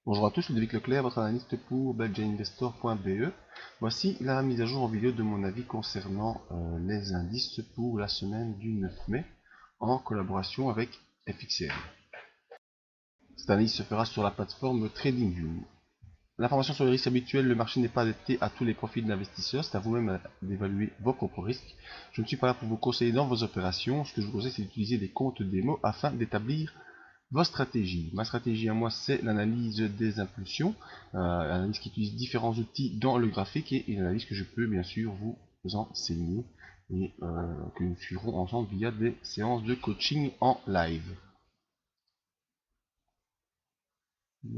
Bonjour à tous, je suis David Leclerc, votre analyste pour belgiainvestor.be. Voici la mise à jour en vidéo de mon avis concernant les indices pour la semaine du 9 mai en collaboration avec FXCM. Cette analyse se fera sur la plateforme TradingView. L'information sur les risques habituels, le marché n'est pas adapté à tous les profils d'investisseurs, c'est à vous-même d'évaluer vos propres risques. Je ne suis pas là pour vous conseiller dans vos opérations, ce que je vous conseille c'est d'utiliser des comptes démo afin d'établir vos stratégies. Ma stratégie à moi, c'est l'analyse des impulsions, l'analyse qui utilise différents outils dans le graphique et une analyse que je peux bien sûr vous enseigner et que nous suivrons ensemble via des séances de coaching en live.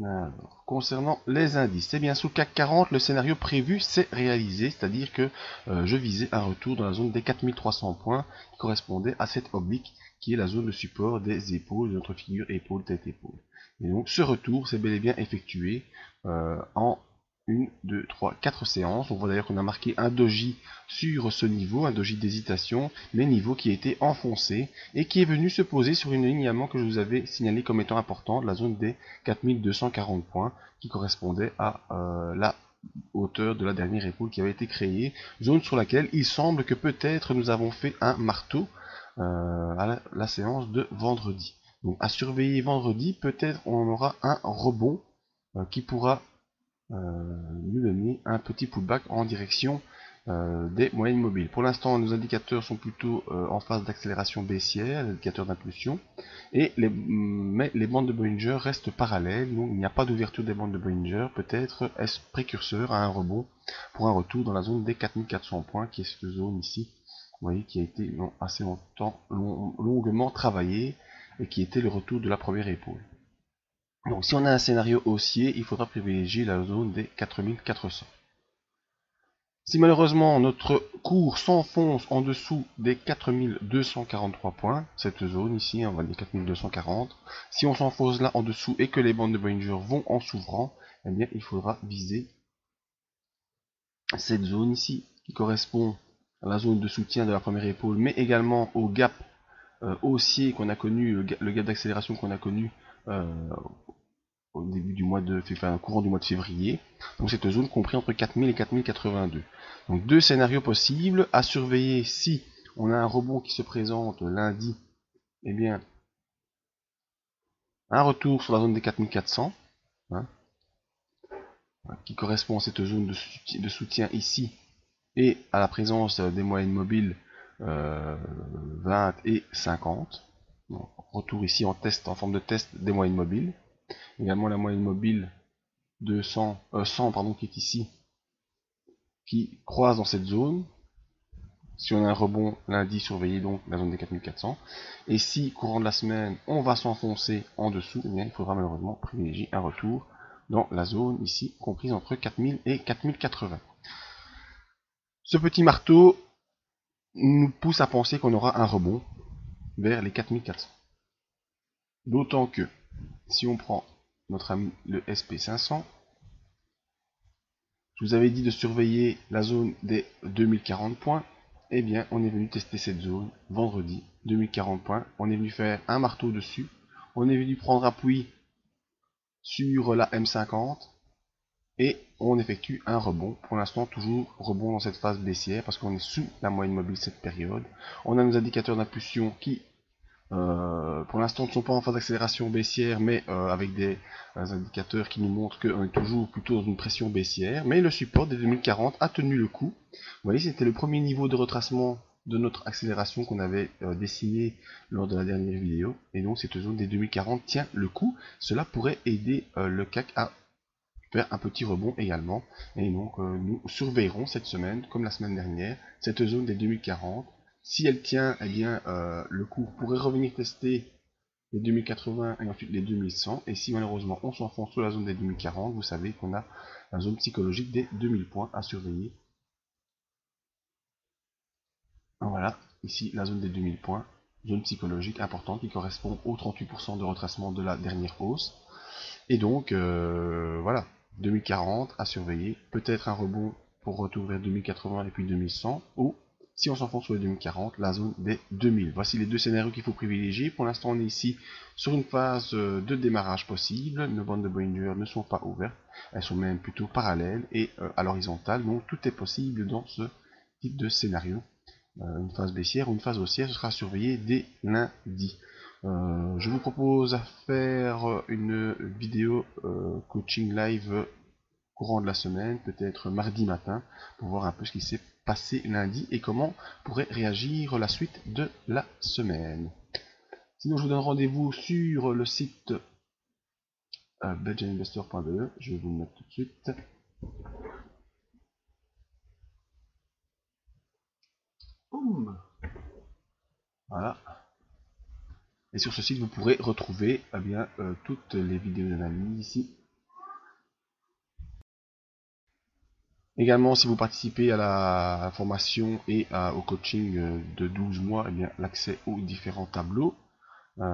Alors, concernant les indices, eh bien sous CAC 40, le scénario prévu s'est réalisé, c'est-à-dire que je visais un retour dans la zone des 4300 points qui correspondait à cette oblique qui est la zone de support des épaules, de notre figure épaule, tête, épaule. Et donc ce retour s'est bel et bien effectué en 1, 2, 3, 4 séances. On voit d'ailleurs qu'on a marqué un doji sur ce niveau, un doji d'hésitation, mais niveau qui a été enfoncé et qui est venu se poser sur une ligne que je vous avais signalé comme étant importante, la zone des 4240 points, qui correspondait à la hauteur de la dernière épaule qui avait été créée, zone sur laquelle il semble que peut-être nous avons fait un marteau à la séance de vendredi. Donc à surveiller vendredi, peut-être on aura un rebond qui pourra nous donner un petit pullback en direction des moyennes mobiles. Pour l'instant, nos indicateurs sont plutôt en phase d'accélération baissière, les indicateurs d'impulsion, mais les bandes de Bollinger restent parallèles, donc il n'y a pas d'ouverture des bandes de Bollinger, peut-être est-ce précurseur à un rebond pour un retour dans la zone des 4400 points, qui est cette zone ici, vous voyez, qui a été assez longtemps, longuement travaillée, et qui était le retour de la première épaule. Donc si on a un scénario haussier, il faudra privilégier la zone des 4400. Si malheureusement notre cours s'enfonce en dessous des 4243 points, cette zone ici, on va dire 4240, si on s'enfonce là en dessous et que les bandes de Bollinger vont en s'ouvrant, eh bien il faudra viser cette zone ici, qui correspond à la zone de soutien de la première épaule, mais également au gap haussier qu'on a connu, le gap d'accélération qu'on a connu au début du mois de courant du mois de février. Donc cette zone comprise entre 4000 et 4082. Donc deux scénarios possibles à surveiller si on a un rebond qui se présente lundi, eh bien un retour sur la zone des 4400, hein, qui correspond à cette zone de soutien ici, et à la présence des moyennes mobiles 20 et 50. Donc, retour ici en test, en forme de test des moyennes mobiles. Également la moyenne mobile 100 pardon, qui est ici, qui croise dans cette zone. Si on a un rebond lundi, surveillez donc la zone des 4400. Et si, courant de la semaine, on va s'enfoncer en dessous, eh bien, il faudra malheureusement privilégier un retour dans la zone ici, comprise entre 4000 et 4080. Ce petit marteau nous pousse à penser qu'on aura un rebond vers les 4400. D'autant que, si on prend notre ami le SP500, je vous avais dit de surveiller la zone des 2040 points. Eh bien, on est venu tester cette zone vendredi, 2040 points. On est venu faire un marteau dessus. On est venu prendre appui sur la M50. Et on effectue un rebond. Pour l'instant, toujours rebond dans cette phase baissière parce qu'on est sous la moyenne mobile cette période. On a nos indicateurs d'impulsion qui pour l'instant ne sont pas en phase d'accélération baissière, mais avec des indicateurs qui nous montrent qu'on est toujours plutôt dans une pression baissière. Mais le support des 2040 a tenu le coup. Vous voyez, c'était le premier niveau de retracement de notre accélération qu'on avait dessiné lors de la dernière vidéo. Et donc cette zone des 2040 tient le coup. Cela pourrait aider le CAC à faire un petit rebond également. Et donc nous surveillerons cette semaine, comme la semaine dernière, cette zone des 2040. Si elle tient, eh bien, le cours pourrait revenir tester les 2080 et ensuite les 2100. Et si malheureusement on s'enfonce sur la zone des 2040, vous savez qu'on a la zone psychologique des 2000 points à surveiller. Voilà, ici la zone des 2000 points, zone psychologique importante qui correspond aux 38% de retracement de la dernière hausse. Et donc, voilà, 2040 à surveiller, peut-être un rebond pour retour vers 2080 et puis 2100, ou Si on s'enfonce sur les 2040, la zone des 2000. Voici les deux scénarios qu'il faut privilégier. Pour l'instant, on est ici sur une phase de démarrage possible. Nos bandes de Bollinger ne sont pas ouvertes. Elles sont même plutôt parallèles et à l'horizontale. Donc tout est possible dans ce type de scénario. Une phase baissière ou une phase haussière, ce sera surveillé dès lundi. Je vous propose à faire une vidéo coaching live courant de la semaine, peut-être mardi matin, pour voir un peu ce qui s'est passé lundi et comment pourrait réagir la suite de la semaine. Sinon, je vous donne rendez-vous sur le site budgetinvestor.be. Je vais vous le mettre tout de suite. Boum. Voilà. Et sur ce site, vous pourrez retrouver toutes les vidéos d'analyse ici. Également, si vous participez à la formation et au coaching de 12 mois, l'accès aux différents tableaux.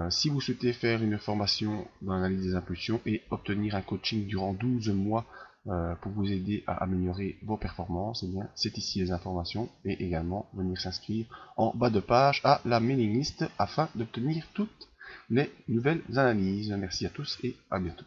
Si vous souhaitez faire une formation dans l'analyse des impulsions et obtenir un coaching durant 12 mois pour vous aider à améliorer vos performances, c'est ici les informations et également venir s'inscrire en bas de page à la mailing list afin d'obtenir toutes les nouvelles analyses. Merci à tous et à bientôt.